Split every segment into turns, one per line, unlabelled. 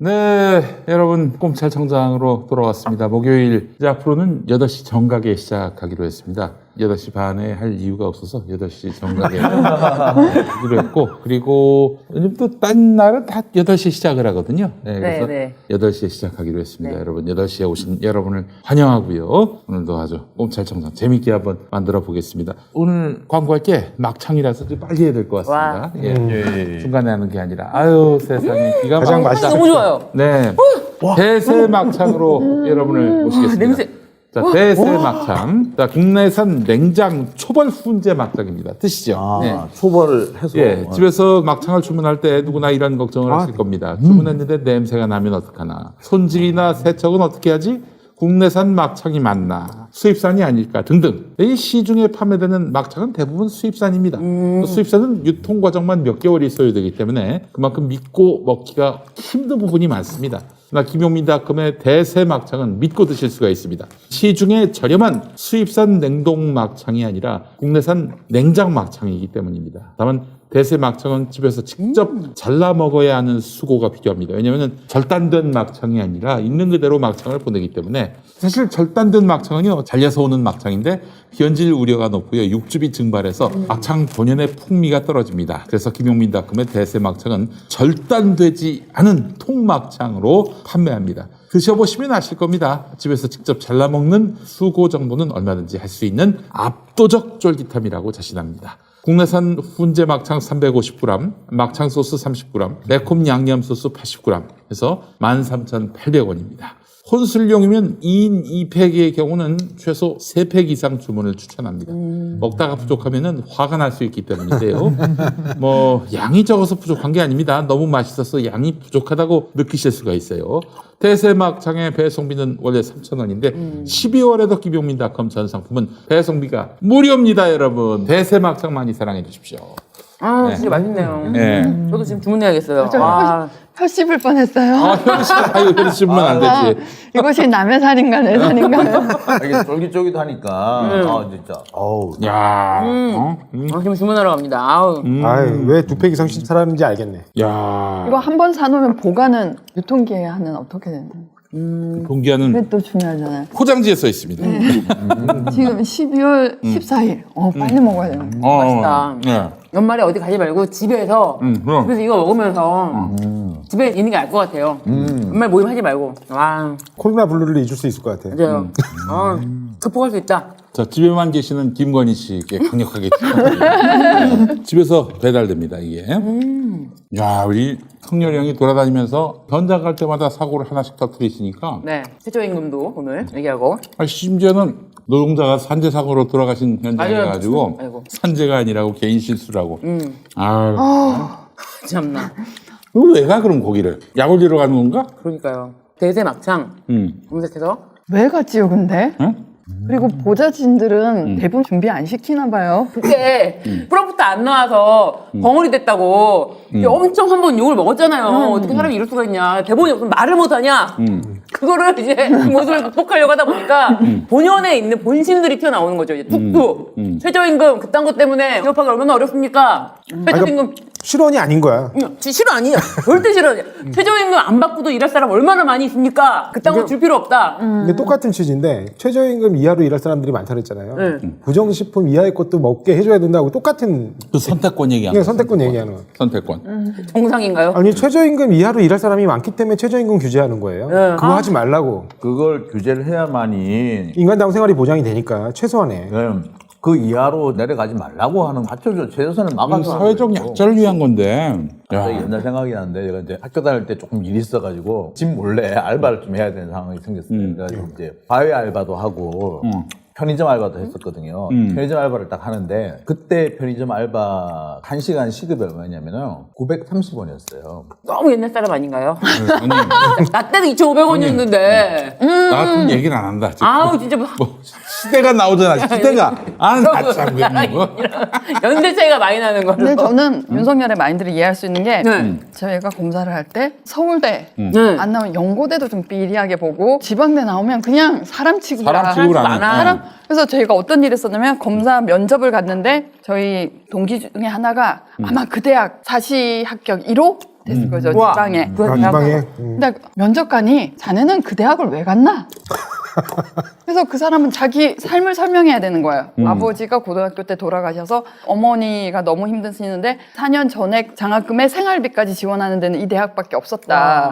네, 여러분 꼼찰청장으로 돌아왔습니다. 목요일 이제 앞으로는 8시 정각에 시작하기로 했습니다. 8시 반에 할 이유가 없어서 8시 정각에 하기로 했고, 그리고 또 딴 날은 다 8시에 시작을 하거든요. 네, 그래서
네.
8시에 시작하기로 했습니다.
네.
여러분 8시에 오신 여러분을 환영하고요. 오늘도 아주 꼼찰청장 재밌게 한번 만들어 보겠습니다. 오늘 광고할 게 막창이라서 좀 빨리 해야 될 것 같습니다. 예. 중간에 하는 게 아니라 아유 세상에 기가
가장
막히다.
너무 좋아요.
네, 대세 막창으로 여러분을 모시겠습니다.
냄새.
자, 대세 막창. 자, 국내산 냉장 초벌 훈제 막창입니다. 드시죠. 네.
초벌을 해서.
예, 집에서 막창을 주문할 때 누구나 이런 걱정을 하실 겁니다. 주문했는데 냄새가 나면 어떡하나. 손질이나 세척은 어떻게 하지? 국내산 막창이 맞나? 수입산이 아닐까? 등등. 이 시중에 판매되는 막창은 대부분 수입산입니다. 또 수입산은 유통 과정만 몇 개월이 있어야 되기 때문에 그만큼 믿고 먹기가 힘든 부분이 많습니다. 그러나 김용민닷컴의 대세 막창은 믿고 드실 수가 있습니다. 시중에 저렴한 수입산 냉동 막창이 아니라 국내산 냉장 막창이기 때문입니다. 다만 대세 막창은 집에서 직접 잘라 먹어야 하는 수고가 필요합니다. 왜냐하면 절단된 막창이 아니라 있는 그대로 막창을 보내기 때문에 사실 절단된 막창은요 잘려서 오는 막창인데 변질 우려가 높고요 육즙이 증발해서 막창 본연의 풍미가 떨어집니다. 그래서 김용민닷컴의 대세 막창은 절단되지 않은 통막창으로 판매합니다. 드셔보시면 아실 겁니다. 집에서 직접 잘라 먹는 수고 정도는 얼마든지 할 수 있는 압도적 쫄깃함이라고 자신합니다. 국내산 훈제 막창 350g, 막창 소스 30g, 매콤 양념 소스 80g 해서 13,800원입니다. 혼술용이면 2인 2팩의 경우는 최소 3팩 이상 주문을 추천합니다. 먹다가 부족하면 화가 날 수 있기 때문인데요. 뭐 양이 적어서 부족한 게 아닙니다. 너무 맛있어서 양이 부족하다고 느끼실 수가 있어요. 대세 막창의 배송비는 원래 3,000원인데 12월에도 김용민닷컴 전 상품은 배송비가 무료입니다, 여러분. 대세 막창 많이 사랑해 주십시오.
아,
네.
진짜 맛있네요.
네.
저도 지금 주문해야겠어요.
혀 씹을 뻔했어요.
이거 씹으면 안 되지.
이것이 남의 살인가 내 살인가요?
이게 쫄깃쫄깃하니까. 아, 진짜. 어우.
야,
지금 주문하러 갑니다. 아우.
아이, 왜 2팩 이상 사라는지 알겠네.
야.
이거 한 번 사놓으면 보관은 유통기한은 어떻게 되나요?
동기화는
그게 또 중요하잖아요.
포장지에 써 있습니다.
지금 12월 14일. 빨리 먹어야 되는 거.
맛있다.
네.
연말에 어디 가지 말고 집에서
그럼.
집에서 이거 먹으면서 집에 있는 게 알 것 같아요. 연말 모임 하지 말고. 와,
코로나 블루를 잊을 수 있을 것 같아.
맞아요. 극복할 수 있다.
자, 집에만 계시는 김건희 씨께 강력하게 집에서 배달됩니다, 이게. 야, 우리 성렬이 형이 돌아다니면서 현장 갈 때마다 사고를 하나씩 터뜨리시니까
네, 최저임금도 오늘 얘기하고.
심지어는 노동자가 산재 사고로 돌아가신 현장에
맞아요.
가지고
아이고.
산재가 아니라고 개인 실수라고.
참나.
너 왜 가 그럼 거기를? 약 올리러 가는 건가?
그러니까요. 대세 막창 검색해서.
왜 갔지요, 근데?
응?
그리고 보좌진들은 대부분 준비 안 시키나 봐요.
그게 프로부터 안 나와서 벙어리 됐다고 엄청 한번 욕을 먹었잖아요. 어떻게 사람이 이럴 수가 있냐. 대본이 없으면 말을 못하냐. 그거를 이제 그 모습을 극복하려고 하다 보니까 본연에 있는 본심들이 튀어나오는 거죠. 이제 툭툭. 최저임금 그딴 것 때문에 기업하기 얼마나 어렵습니까? 최저임금
실언이 아닌 거야.
싫어 아니야. 절대 싫어 아니야. 최저임금 안 받고도 일할 사람 얼마나 많이 있습니까? 그딴 거 줄 필요 없다.
이게 똑같은 취지인데 최저임금 이하로 일할 사람들이 많다 그랬잖아요. 부정식품 이하의 것도 먹게 해줘야 된다고 똑같은
그 선택권 얘기하는
그냥 선택권 얘기하는 거야.
선택권.
정상인가요?
아니 최저임금 이하로 일할 사람이 많기 때문에 최저임금 규제하는 거예요. 그거 하지 말라고.
그걸 규제를 해야만이
인간다운 생활이 보장이 되니까 최소한에.
그 이하로 내려가지 말라고 하는 맞춰줘. 최소한을 막아서.
사회적 약자를 위한 건데.
갑자기 옛날 생각이 나는데 제가 이제 학교 다닐 때 조금 일이 있어가지고 집 몰래 알바를 좀 해야 되는 상황이 생겼어요. 그래서 이제 과외 알바도 하고 편의점 알바도 했었거든요. 편의점 알바를 딱 하는데 그때 편의점 알바 1시간 시급이 얼마냐면은 930원이었어요.
너무 옛날 사람 아닌가요?
아니,
나 때는 2,500원이었는데.
나 같은 얘기는 안 한다. 지금.
아우 진짜 뭐
시대가 나오잖아. 시대가. 참 뭐.
연대 차이가 많이 나는 거로.
근데 저는 윤석열의 마인드를 이해할 수 있는 게
네.
저희가 검사를 할 때 서울대
네.
안 나오면 연고대도 좀 비리하게 보고 지방대 나오면 그냥 사람 취급을
사람 취급을 안
많아.
해.
사람 그래서 저희가 어떤 일을 했었냐면 검사 면접을 갔는데 저희 동기 중에 하나가 아마 그 대학 사시 합격 1호 됐을 거죠,
우와.
지방에.
아, 지방에.
근데 면접관이 자네는 그 대학을 왜 갔나? 그래서 그 사람은 자기 삶을 설명해야 되는 거예요. 아버지가 고등학교 때 돌아가셔서 어머니가 너무 힘드시는데 4년 전액 장학금에 생활비까지 지원하는 데는 이 대학밖에 없었다.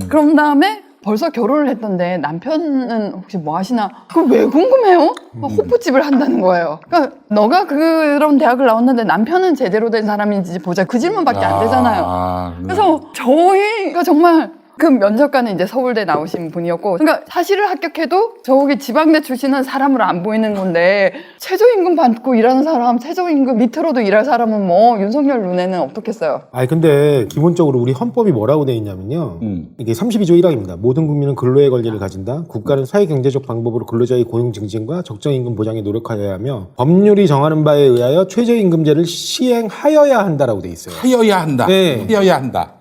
그런 다음에 벌써 결혼을 했던데 남편은 혹시 뭐 하시나? 그거 왜 궁금해요? 호프집을 한다는 거예요. 그러니까 너가 그런 대학을 나왔는데 남편은 제대로 된 사람인지 보자. 그 질문밖에 안 되잖아요. 그래서 저희가 정말 그 면접관은 이제 서울대 나오신 분이었고, 그러니까 사실을 합격해도 저기 지방대 출신은 사람으로 안 보이는 건데 최저임금 받고 일하는 사람, 최저임금 밑으로도 일할 사람은 뭐 윤석열 눈에는 어떻겠어요?
아니 근데 기본적으로 우리 헌법이 뭐라고 돼 있냐면요. 이게 32조 1항입니다. 모든 국민은 근로의 권리를 가진다. 국가는 사회경제적 방법으로 근로자의 고용 증진과 적정임금 보장에 노력하여야 하며 법률이 정하는 바에 의하여 최저임금제를 시행하여야 한다라고 돼 있어요.
하여야 한다.
네.
하여야 한다.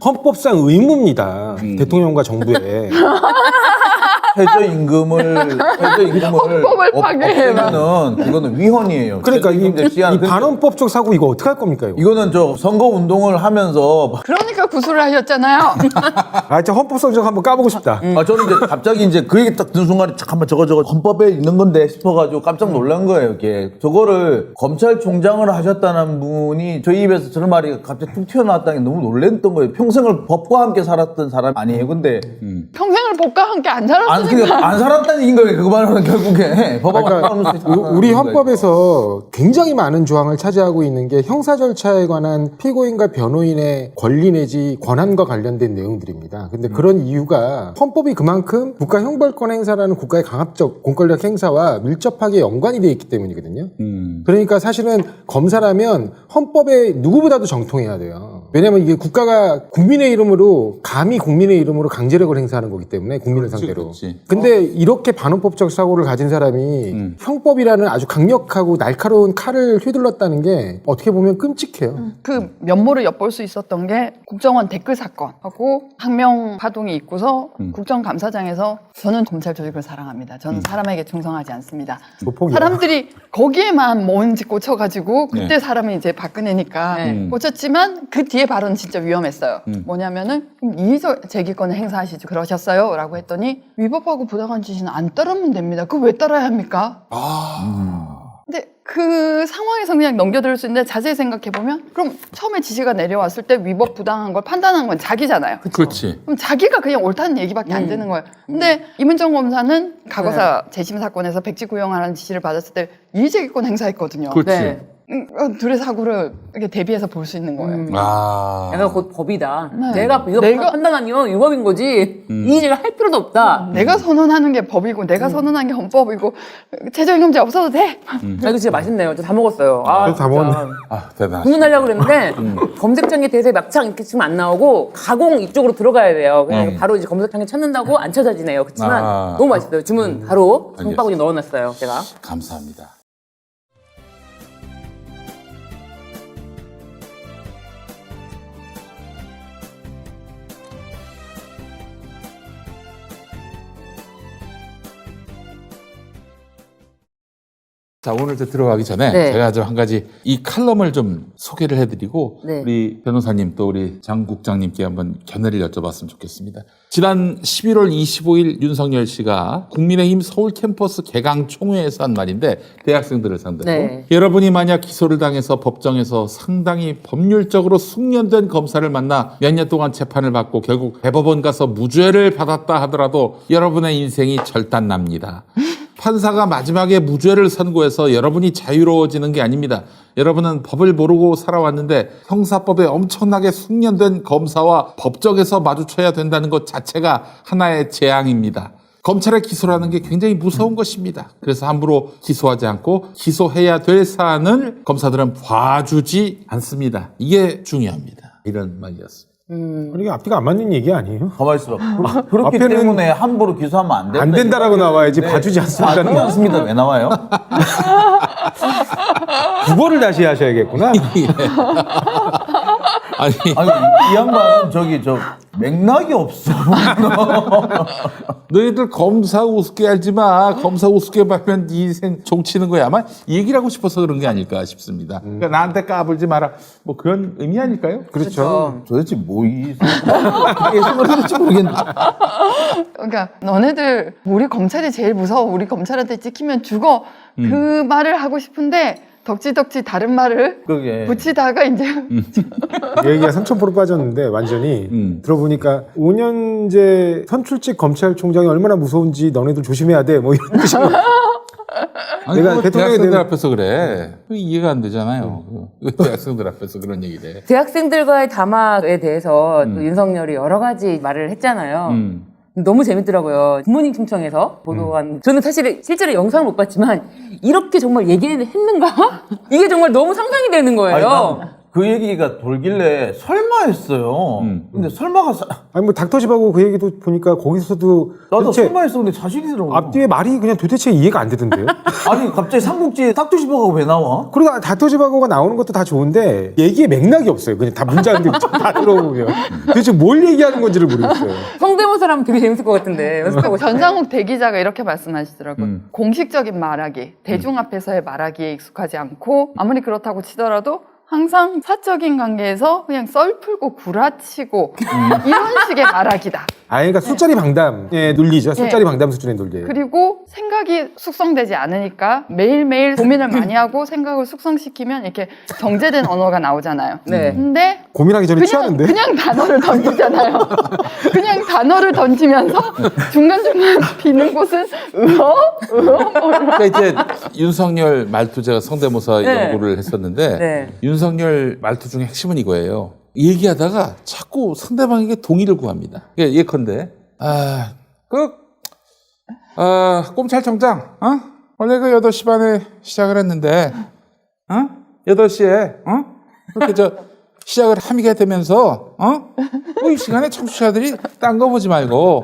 헌법상 의무입니다. 대통령과 정부에.
최저임금을
헌법을 파괴해라.
없애면은 그거는 위헌이에요.
그러니까
최저임금제
이
시행.
반헌법적 사고 이거 어떻게 할 겁니까 이거?
이거는 저 선거 운동을 하면서
그러니까 구술을 하셨잖아요.
아, 진짜 헌법성적 한번 까보고 싶다.
저는 이제 갑자기 이제 그 얘기 딱 듣는 순간에 잠 한번 저거 헌법에 있는 건데 싶어가지고 깜짝 놀란 거예요. 이게 저거를 검찰총장을 하셨다는 분이 저희 입에서 저런 말이 갑자기 툭 튀어나왔다는 게 너무 놀랬던 거예요. 평생을 법과 함께 살았던 사람 아니에요. 근데
평생을 법과 함께 안 살았으니까.
안 살았다는 얘기인 거예요. 그 말은 결국에 법하고
그러니까 우리 헌법에서 굉장히 많은 조항을 차지하고 있는 게 형사 절차에 관한 피고인과 변호인의 권리 내지 권한과 관련된 내용들입니다. 근데 그런 이유가 헌법이 그만큼 국가 형벌권 행사라는 국가의 강압적 공권력 행사와 밀접하게 연관이 되어 있기 때문이거든요. 그러니까 사실은 검사라면 헌법에 누구보다도 정통해야 돼요. 왜냐면 이게 국가가 국민의 이름으로 감히 국민의 이름으로 강제력을 행사하는 거기 때문에 국민을 상대로.
그렇지.
근데 이렇게 반헌법적 사고를 가진 사람이 형법이라는 아주 강력하고 날카로운 칼을 휘둘렀다는 게 어떻게 보면 끔찍해요.
그 면모를 엿볼 수 있었던 게 국정원 댓글 사건하고 항명 파동이 있고서 국정감사장에서 저는 검찰 조직을 사랑합니다. 저는 사람에게 충성하지 않습니다.
조폭이야.
사람들이 거기에만 뭔지 꽂혀가지고 그때
네.
사람이 이제 박근혜니까
네.
꽂혔지만 그 뒤에 발언 진짜 위험했어요. 뭐냐면은 그럼 이의적 제기권을 행사하시죠. 그러셨어요? 라고 했더니 위법하고 부당한 지시는 안 따르면 됩니다. 그거 왜 따라야 합니까? 근데 그 상황에서 그냥 넘겨들을 수 있는데 자세히 생각해보면 그럼 처음에 지시가 내려왔을 때 위법 부당한 걸 판단한 건 자기잖아요.
그렇지.
그럼 자기가 그냥 옳다는 얘기밖에 안 되는 거예요. 근데 이문정 검사는 과거사 재심 사건에서 백지 구형하라는 지시를 받았을 때 이의제기권 행사했거든요.
그렇지.
네.
둘의 사고를 이렇게 대비해서 볼 수 있는 거예요.
내가 곧 법이다.
네.
내가 이거
내가-
판단하면 위법인 거지. 이의제기를 할 필요도 없다.
내가 선언하는 게 법이고 내가 선언한 게 헌법이고 최저임금제 없어도 돼.
아, 이거 진짜 맛있네요. 저 다 먹었어요.
저도 다 먹었네.
대단하시다.
주문하려고 그랬는데 검색창에 대세 막창 이렇게 지금 안 나오고 가공 이쪽으로 들어가야 돼요. 그냥 바로 이제 검색창에 찾는다고 안 찾아지네요. 그렇지만
아.
너무 맛있어요. 주문 바로
알겠습니다.
장바구니 넣어놨어요. 제가.
감사합니다. 자, 오늘 저 들어가기 전에
네.
제가 좀 한 가지 이 칼럼을 좀 소개를 해드리고
네.
우리 변호사님 또 우리 장 국장님께 한번 견해를 여쭤봤으면 좋겠습니다. 지난 11월 25일 윤석열 씨가 국민의힘 서울 캠퍼스 개강 총회에서 한 말인데 대학생들을 상대로
네.
여러분이 만약 기소를 당해서 법정에서 상당히 법률적으로 숙련된 검사를 만나 몇 년 동안 재판을 받고 결국 대법원 가서 무죄를 받았다 하더라도 여러분의 인생이 절단납니다. 판사가 마지막에 무죄를 선고해서 여러분이 자유로워지는 게 아닙니다. 여러분은 법을 모르고 살아왔는데 형사법에 엄청나게 숙련된 검사와 법정에서 마주쳐야 된다는 것 자체가 하나의 재앙입니다. 검찰의 기소라는 게 굉장히 무서운 것입니다. 그래서 함부로 기소하지 않고 기소해야 될 사안을 검사들은 봐주지 않습니다. 이게 중요합니다. 이런 말이었습니다.
이게 앞뒤가 안 맞는 얘기 아니에요?
가만히 있어봐. 그렇기
앞에는
때문에 함부로 기소하면 안 된다.
안 된다라고 나와야지
네.
봐주지 않습니다는
그렇지 않습니다. 왜 나와요?
국어를 다시 하셔야겠구나.
아니,
아니 이 양반은 저기 맥락이 없어.
너희들 검사 우습게 알지 마. 검사 우습게 말면 네 인생 종치는 거야. 아마 이 얘기를 하고 싶어서 그런 게 아닐까 싶습니다. 그러니까 나한테 까불지 마라. 뭐 그런 의미 아닐까요?
그렇죠.
도대체 뭐이 예상을 할지 모르겠는데.
그러니까 너네들 우리 검찰이 제일 무서워. 우리 검찰한테 찍히면 죽어. 그 말을 하고 싶은데 덕지덕지 다른 말을
그게
붙이다가 이제
얘기가 3000% 빠졌는데 완전히 들어보니까 5년제 선출직 검찰총장이 얼마나 무서운지 너네들 조심해야 돼. 뭐 이런 뜻이고.
아니,
내가
그거
대통령이
대학생들
되면-
앞에서 그래. 그거 이해가 안 되잖아요. 왜 대학생들 앞에서 그런 얘기를 해.
대학생들과의 담화에 대해서 또 윤석열이 여러 가지 말을 했잖아요. 너무 재밌더라고요. 부모님 충청에서 보도한. 저는 사실 실제로 영상을 못 봤지만 이렇게 정말 얘기했는가? 이게 정말 너무 상상이 되는 거예요.
아니, 난 그 얘기가 돌길래 설마 했어요. 근데 설마가
아니 뭐 닥터집하고 그 얘기도 보니까 거기서도
나도
도대체
설마 했었는데 자신이 들어.
앞뒤에 말이 그냥 도대체 이해가 안 되던데요.
아니 갑자기 삼국지에 싹두시버가 왜 나와?
그리고 닥터집하고가 나오는 것도 다 좋은데 얘기에 맥락이 없어요. 그냥 다 문장들 다 들어보면 도대체 뭘 얘기하는 건지를 모르겠어요.
성대모사라면 되게 재밌을 것 같은데 연습하고 싶어요.
전상욱 대기자가 이렇게 말씀하시더라고요. 공식적인 말하기, 대중 앞에서의 말하기에 익숙하지 않고 아무리 그렇다고 치더라도 항상 사적인 관계에서 그냥 썰 풀고 구라치고 이런 식의 말하기다.
그러니까 술자리 방담의 논리죠. 술자리 방담 수준의 논리예요.
그리고 생각이 숙성되지 않으니까 매일매일 고민을 많이 하고 생각을 숙성시키면 이렇게 정제된 언어가 나오잖아요.
네.
근데
고민하기 전에 취하는데.
그냥 단어를 던지잖아요. 그냥 단어를 던지면서 중간중간 비는 곳은
그러니까 이제 윤석열 말투 제가 성대모사
네.
연구를 했었는데
네.
윤석열 말투 중에 핵심은 이거예요. 얘기하다가 자꾸 상대방에게 동의를 구합니다. 예컨대 꼼찰청장 원래 그 8시 반에 시작을 했는데 8시에 그렇게 시작을 함께 되면서 이 시간에 청취자들이 딴 거 보지 말고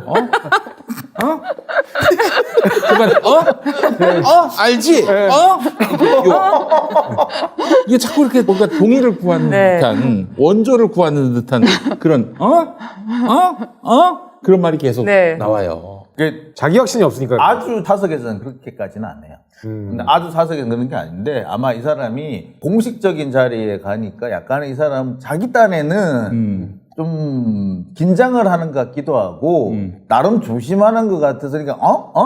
그만 알지 이게 자꾸 이렇게 뭔가 동의를 구하는
네.
듯한 원조를 구하는 듯한 그런 그런 말이 계속
네.
나와요.
그게
자기 확신이 없으니까.
아주 사석에서는 그렇게까지는 안 해요. 근데 아주 사석에서는 그런 게 아닌데 아마 이 사람이 공식적인 자리에 가니까 약간 이 사람 자기 딴에는 좀 긴장을 하는 것 같기도 하고 나름 조심하는 것 같아서 그러니까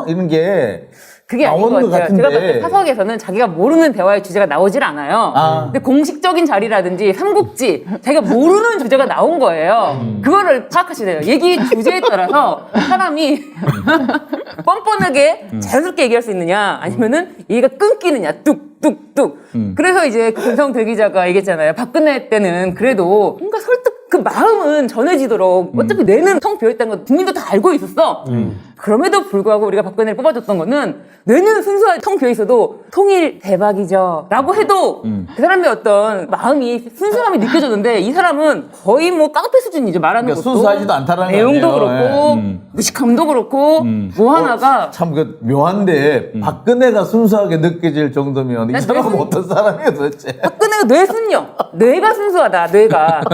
이런 게
그게 아닌 것
나오는 것
같아요. 제가 봤을
같은데.
때 사석에서는 자기가 모르는 대화의 주제가 나오질 않아요. 근데 공식적인 자리라든지 삼국지 자기가 모르는 주제가 나온 거예요. 그거를 파악하시래요. 얘기 주제에 따라서 사람이 뻔뻔하게 자연스럽게 얘기할 수 있느냐 아니면은 얘기가 끊기느냐 뚝뚝뚝. 그래서 이제 김성 대기자가 얘기했잖아요. 박근혜 때는 그래도 뭔가 설득 그 마음은 전해지도록 어차피 뇌는 텅 비어있다는 건 국민도 다 알고 있었어. 그럼에도 불구하고 우리가 박근혜를 뽑아줬던 거는 뇌는 순수하게 텅 비어있어도 통일 대박이죠 라고 해도 그 사람의 어떤 마음이 순수함이 느껴졌는데 이 사람은 거의 뭐 깡패 수준이죠. 말하는
그러니까
것도
순수하지도 않다라는
내용도
거 아니에요.
그렇고 무식함도 그렇고 뭐 하나가
참 그 묘한데 박근혜가 순수하게 느껴질 정도면 이 사람은 어떤 사람이에요 도대체?
박근혜가 뇌순녀 뇌가 순수하다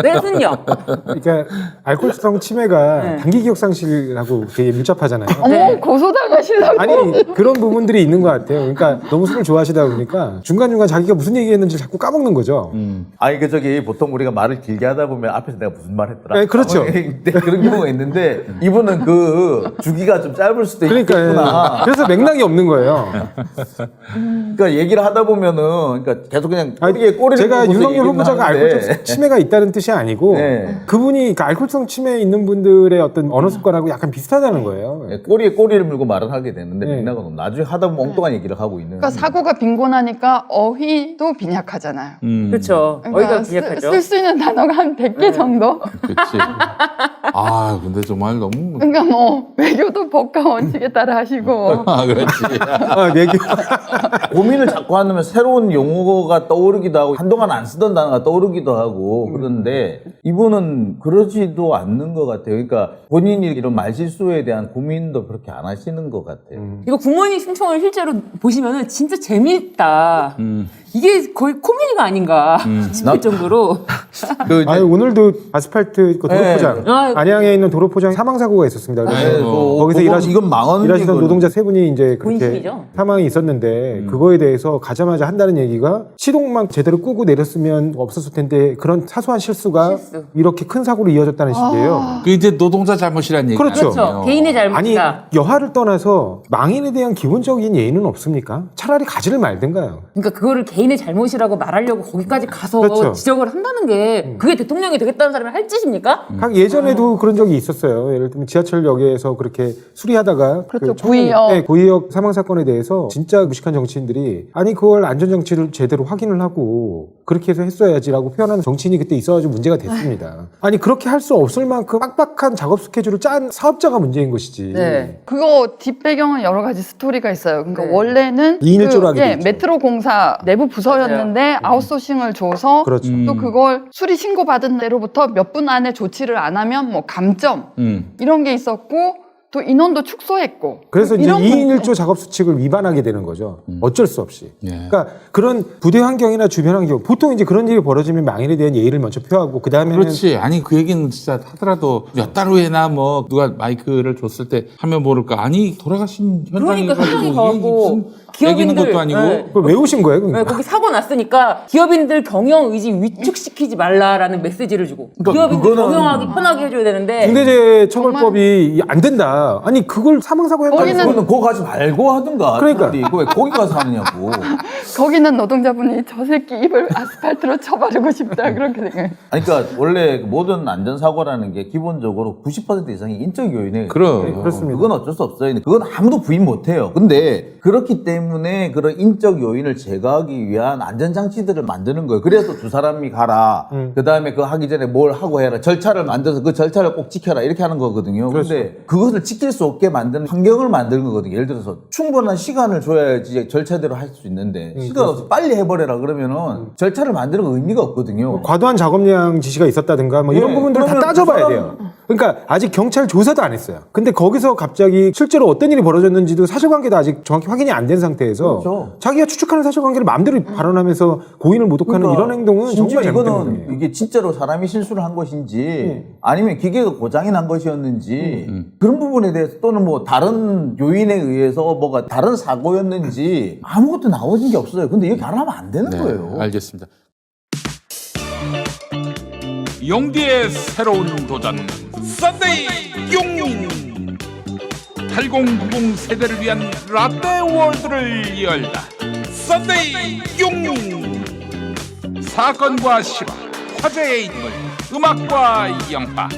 뇌순녀
그러니까 알코올성 치매가 단기 기억 상실하고 되게 밀접하잖아요.
어머 고소당하시려고.
아니 그런 부분들이 있는 것 같아요. 그러니까 너무 술을 좋아하시다 보니까 중간중간 자기가 무슨 얘기했는지 자꾸 까먹는 거죠.
아니 그 저기 보통 우리가 말을 길게 하다 보면 앞에서 내가 무슨 말 했더라.
네, 그렇죠.
그런 경우가 있는데 이분은 그 주기가 좀 짧을 수도
그러니까
있겠구나.
그래서 맥락이 없는 거예요.
그러니까 얘기를 하다 보면은 그러니까 계속 그냥 꼬리에 꼬리를
제가
물고서
윤석열
얘기는
후보자가
하는데
알코올성 치매가 있다는 뜻이 아니고
네.
그분이 그러니까 알코올성 치매에 있는 분들의 어떤 언어 습관하고 약간 비슷하다는 거예요.
네, 꼬리에 꼬리를 물고 말을 하게 되는데
네.
맥락은 없는. 나중에 하다 보면 엉뚱한 얘기를 하고 있는.
그러니까 사고가 빈곤하니까 어휘도 빈약하잖아요.
그렇죠. 어이가 빈약하죠.
쓸 수 있는 단어가 한 100개 정도?
그렇지. 근데 정말 너무
그러니까 뭐 외교도 법과 원칙에 따라 하시고
그렇지.
얘기
고민을 자꾸 하면 새로운 용어가 떠오르기도 하고 한동안 안 쓰던 단어가 떠오르기도 하고 그런데 이분은 그러지도 않는 것 같아요. 그러니까 본인이 이런 말실수에 대한 고민도 그렇게 안 하시는 것 같아요.
이거 부모님 신청을 실제로 보시면은 진짜 재미있다. 이게 거의 코미디가 아닌가 싶을 정도로.
그 이제
아니, 오늘도 아스팔트 그 도로포장
네.
안양에 있는 도로포장 사망 사고가 있었습니다. 그래서 거기서
이건 망언
일하시던 노동자 세 분이 이제 그렇게
본식이죠.
사망이 있었는데 그거에 대해서 가자마자 한다는 얘기가 시동만 제대로 끄고 내렸으면 없었을 텐데 그런 사소한 실수가
실수.
이렇게 큰 사고로 이어졌다는 식이에요.
그 이제 노동자 잘못이라는 얘기
그렇죠.
그렇죠. 개인의
아니
잘못이다.
여하를 떠나서 망인에 대한 기본적인 예의는 없습니까? 차라리 가지를 말든가요.
그러니까 그거를 개인의 잘못이라고 말하려고 거기까지 가서
그렇죠.
지적을 한다는 게 그게 대통령이 되겠다는 사람이 할 짓입니까?
예전에도 그런 적이 있었어요. 예를 들면 지하철역에서 그렇게 수리하다가
그렇죠.
청년-
구의역.
네, 구의역 사망 사건에 대해서 진짜 무식한 정치인들이 아니 그걸 안전장치를 제대로 확인을 하고 그렇게 해서 했어야지라고 표현하는 정치인이 그때 있어가지고 문제가 됐습니다. 아니 그렇게 할 수 없을 만큼 빡빡한 작업 스케줄을 짠 사업자가 문제인 것이지.
네.
그거 뒷배경은 여러 가지 스토리가 있어요. 그러니까
네.
원래는
2인 1조로 하게 돼 있죠.
메트로 공사 내부 부서였는데 아웃소싱을 줘서
그렇죠.
또 그걸 수리 신고 받은 데로부터 몇 분 안에 조치를 안 하면 뭐 감점 이런 게 있었고 또 인원도 축소했고
그래서 이제
이런
2인
문제-
1조 작업 수칙을 위반하게 되는 거죠. 어쩔 수 없이.
예.
그러니까 그런 부대 환경이나 주변 환경, 보통 이제 그런 일이 벌어지면 망인에 대한 예의를 먼저 표하고 그 다음에는
그렇지. 아니 그 얘기는 진짜 하더라도 몇 달 후에나 뭐 누가 마이크를 줬을 때 하면 모를까. 아니 돌아가신 현장이
그러니까 현장이 가고
얘기는
기업인들
것도 아니고.
네.
그걸 외우신 거예요?
네,
그러니까.
거기 사고 났으니까 기업인들 경영 의지 위축시키지 말라라는 메시지를 주고 기업인들 경영하기 편하게 해줘야 되는데
중대재해처벌법이 안 된다. 아니 그걸 사망사고
아니,
해가지고
그거는 거기 가지 말고 하든가.
그러니까.
그거 왜 거기 가서 하느냐고.
거기는 노동자분이 저 새끼 입을 아스팔트로 쳐바르고 싶다 그렇게 생각해요.
아니, 그러니까 원래 모든 안전사고라는 게 기본적으로 90% 이상이 인적 요인에
그럼.
그렇습니다.
그건 어쩔 수 없어요. 그건 아무도 부인 못해요. 근데 그렇기 때문에 그런 인적 요인을 제거하기 위한 안전장치들을 만드는 거예요. 그래서 두 사람이 가라. 그 다음에 그거 하기 전에 뭘 하고 해라. 절차를 만들어서 그 절차를 꼭 지켜라. 이렇게 하는 거거든요. 그런데 그것을 지킬 수 없게 만드는 환경을 만드는 거거든요. 예를 들어서 충분한 시간을 줘야지 절차대로 할 수 있는데 시간 없어 빨리 해버려라 그러면은 절차를 만드는 거 의미가 없거든요.
과도한 작업량 지시가 있었다든가 뭐 이런
네.
부분들을 다
그러면
따져봐야
그
돼요. 그러니까 아직 경찰 조사도 안 했어요. 근데 거기서 갑자기 실제로 어떤 일이 벌어졌는지도 사실관계도 아직 정확히 확인이 안 된 상태에서
그렇죠.
자기가 추측하는 사실관계를 마음대로 발언하면서 고인을 모독하는 이런 행동은
심지어
정말 잘못된
이거는
행동이에요.
이게 진짜로 사람이 실수를 한 것인지 아니면 기계가 고장이 난 것이었는지 그런 부분에 대해서 또는 뭐 다른 요인에 의해서 뭐가 다른 사고였는지 아무것도 나오진 게 없어요. 근데 이렇게 안 하면 안 되는
네,
거예요.
알겠습니다. 용디의 새로운 도전 썬데이 용 8090 세대를 위한 라떼 월드를 열다. 썬데이 용 사건과 실화, 화제의 인물, 음악과 영화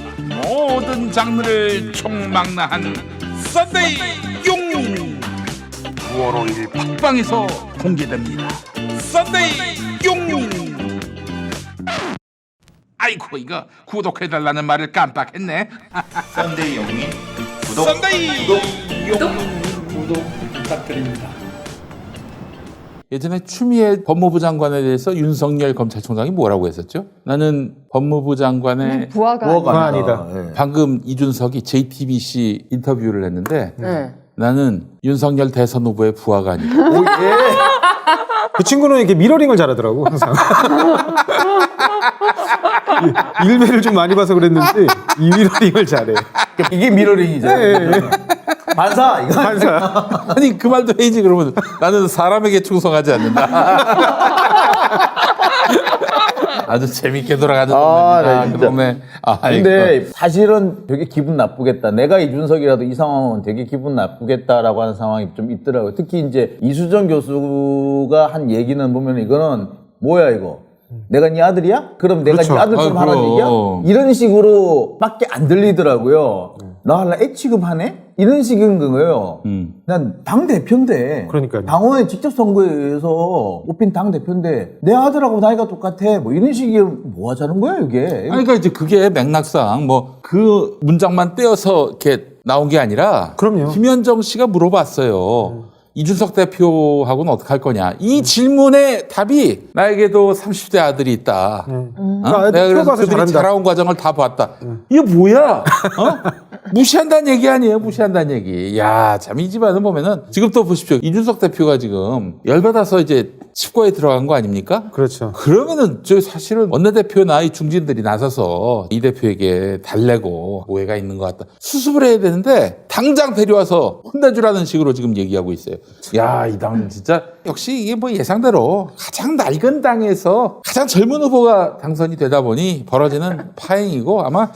모든 장르를 총망라한 썬데이 용 9월 5일 팟빵에서 공개됩니다. 썬데이 용 아이고 이거 구독해달라는 말을 깜빡했네.
썬데이 영민 구독
썬데이 구독 부탁드립니다. 예전에 추미애 법무부 장관에 대해서 윤석열 검찰총장이 뭐라고 했었죠? 나는 법무부 장관의
부하가
아니다.
예.
방금 이준석이 JTBC 인터뷰를 했는데
네.
나는 윤석열 대선 후보의 부하가 아니다.
그 친구는 이렇게 미러링을 잘하더라고 항상. 일배를 좀 많이 봐서 그랬는지 이 미러링을 잘해.
이게 미러링이잖아요. 반사 이거
아니 그 말도 해야지. 그러면 나는 사람에게 충성하지 않는다. 아주 재밌게 돌아가는 놈입니다.
네,
그
진짜.
놈네.
근데 사실은 되게 기분 나쁘겠다. 내가 이준석이라도 이 상황은 되게 기분 나쁘겠다라고 하는 상황이 좀 있더라고요. 특히 이제 이수정 교수가 한 얘기는 보면 이거는 뭐야 이거. 내가 네 아들이야? 그럼 내가
그렇죠.
네 아들처럼
아이고.
하는 얘기야? 이런 식으로 밖에 안 들리더라고요. 나 애 취급하네? 이런 식인 거예요. 난 당대표인데.
그러니까요.
당원의 직접 선거에 의해서 뽑힌 당대표인데 내 아들하고 나이가 똑같아. 뭐 이런 식이 뭐 하자는 거야 이게.
아니, 그러니까 이제 그게 맥락상 뭐 그 문장만 떼어서 이렇게 나온 게 아니라
그럼요.
김현정 씨가 물어봤어요. 이준석 대표하고는 어떻게 할 거냐. 이 질문의 답이 나에게도 30대 아들이 있다.
그러니까
내가 그래서
키워봐서
그들이
잘한다.
자라온 과정을 다 봤다. 이게 뭐야? 무시한다는 얘기 아니에요? 무시한다는 얘기. 야, 참 이 집안을 보면은 지금 또 보십시오. 이준석 대표가 지금 열받아서 이제 칩거에 들어간 거 아닙니까?
그렇죠.
그러면은 저 사실은 원내대표나 이 중진들이 나서서 이 대표에게 달래고 오해가 있는 것 같다. 수습을 해야 되는데 당장 데려와서 혼내주라는 식으로 지금 얘기하고 있어요. 야, 이 당은 진짜 역시 이게 뭐 예상대로 가장 낡은 당에서 가장 젊은 후보가 당선이 되다 보니 벌어지는 파행이고 아마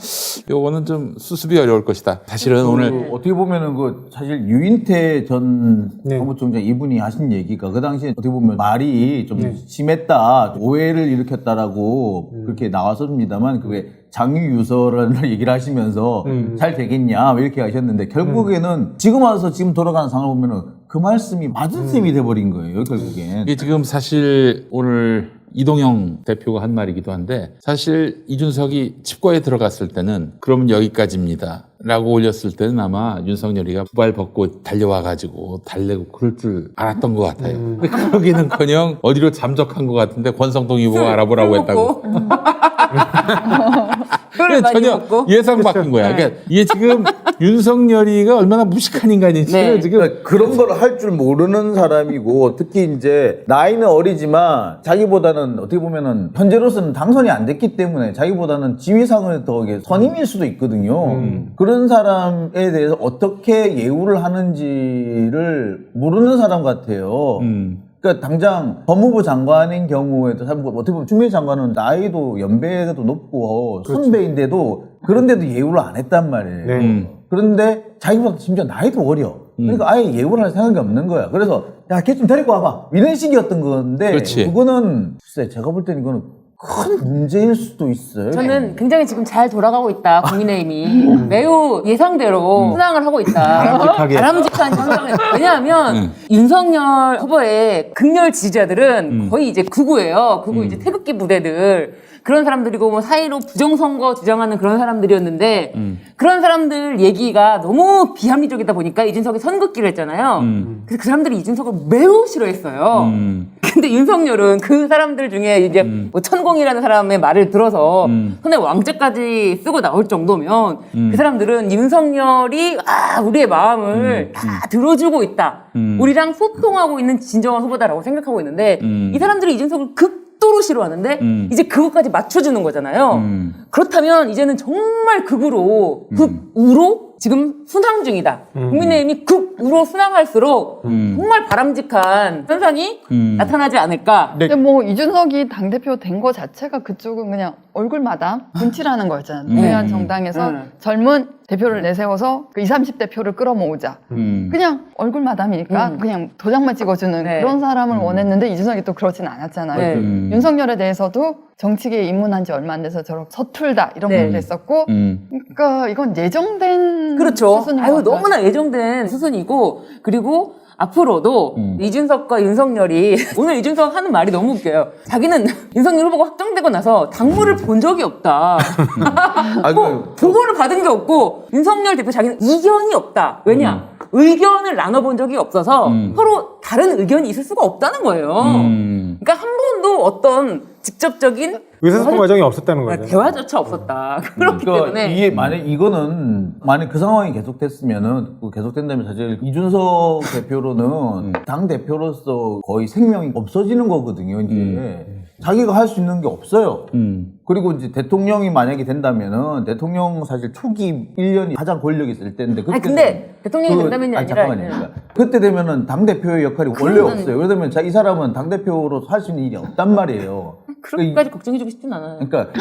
요거는 좀 수습이 어려울 것이다. 사실은 오늘
어떻게 보면은 그 사실 유인태 전
네.
사무총장 이분이 하신 얘기가 그 당시에 어떻게 보면 말이 좀 심했다, 오해를 일으켰다라고 그렇게 나왔습니다만 그게 장유유서라는 얘기를 하시면서 잘 되겠냐 왜 이렇게 하셨는데 결국에는 지금 와서 지금 돌아가는 상황을 보면은 그 말씀이 맞은 셈이 돼버린 거예요 결국엔.
이게 지금 사실 오늘 이동영 대표가 한 말이기도 한데 사실 이준석이 칩거에 들어갔을 때는 그러면 여기까지입니다 라고 올렸을 때는 아마 윤석열이가 후발 벗고 달려와가지고 달래고 그럴 줄 알았던 것 같아요. 근데 그러기는커녕 어디로 잠적한 것 같은데 권성동 후보가 알아보라고 했다고.
술을 많이
전혀
먹고.
예상 바뀐 거야. 그러니까 이게 지금 윤석열이가 얼마나 무식한 인간인지를
네.
지금
그러니까 그런 걸 할 줄 모르는 사람이고 특히 이제 나이는 어리지만 자기보다는 어떻게 보면은 현재로서는 당선이 안 됐기 때문에 자기보다는 지위상을 더 이게 선임일 수도 있거든요. 그런 사람에 대해서 어떻게 예우를 하는지를 모르는 사람 같아요. 그러니까 당장 법무부 장관인 경우에도 어떻게 보면 추미애 장관은 나이도 연배도 높고 선배인데도 그런데도 예우를 안 했단 말이에요.
네.
그런데 자기보다 심지어 나이도 어려. 그러니까 아예 예우를 할 생각이 없는 거야. 그래서 야, 걔 좀 데리고 와봐. 이런 식이었던 건데
그렇지.
그거는 글쎄 제가 볼 때는 이거는 큰 문제일 수도 있어요.
저는 굉장히 지금 잘 돌아가고 있다. 국민의힘이 매우 예상대로 순항을 하고 있다. 바람직한 현상을. 왜냐하면 윤석열 후보의 극렬 지지자들은 거의 이제 극우예요. 극우 이제 태극기 부대들. 그런 사람들이고 뭐 사이로 부정선거 주장하는 그런 사람들이었는데 그런 사람들 얘기가 너무 비합리적이다 보니까 이준석이 선긋기를 했잖아요. 그래서 그 사람들이 이준석을 매우 싫어했어요. 근데 윤석열은 그 사람들 중에 이제 뭐 천공이라는 사람의 말을 들어서 손에 왕자까지 쓰고 나올 정도면 그 사람들은 윤석열이 우리의 마음을 다 들어주고 있다. 우리랑 소통하고 있는 진정한 후보다라고 생각하고 있는데 이 사람들이 이준석을 극도로 싫어하는데 이제 그것까지 맞춰주는 거잖아요. 그렇다면 이제는 정말 극우로 지금 순항 중이다. 국민의힘이 극우로 순항할수록 정말 바람직한 현상이 나타나지 않을까.
근데 뭐 이준석이 당대표 된 거 자체가 그쪽은 그냥 얼굴마다 분칠하는 거였잖아요. 노무현 정당에서 젊은 대표를 내세워서 그 20, 30대 표를 끌어모으자. 그냥 얼굴마담이니까 그냥 도장만 찍어주는
네.
그런 사람을 원했는데 이준석이 또 그러진 않았잖아요.
네.
윤석열에 대해서도 정치계에 입문한 지 얼마 안 돼서 저렇게 서툴다 이런
네.
말도 했었고 그러니까 이건 예정된
그렇죠.
수순인 것
아유,
같아요.
너무나 예정된 수순이고, 그리고 앞으로도 이준석과 윤석열이 오늘 이준석 하는 말이 너무 웃겨요. 자기는 윤석열 후보가 확정되고 나서 당무를 본 적이 없다. 뭐 보고를 받은 게 없고 윤석열 대표 자기는 이견이 없다. 왜냐? 의견을 나눠본 적이 없어서 서로 다른 의견이 있을 수가 없다는 거예요. 그러니까 한 번도 어떤 직접적인
의사소통 과정이 없었다는 거죠.
대화조차 없었다. 그렇기
그러니까
때문에
이게 만약 그 상황이 계속됐으면은 계속된다면 사실 이준석 대표로는 당 대표로서 거의 생명이 없어지는 거거든요. 이제 자기가 할 수 있는 게 없어요. 그리고 이제 대통령이 만약에 된다면은 대통령 사실 초기 1년이 가장 권력이 있을 때인데
아니 근데 대통령이 된다면이 아니라
잠깐만요. 그러니까 그때 되면은 당 대표의 역할이 원래 없어요. 그러면 이 사람은 당 대표로 할 수 있는 일이 없단 말이에요.
그렇게까지 걱정해주고 싶진 않아요.
그러니까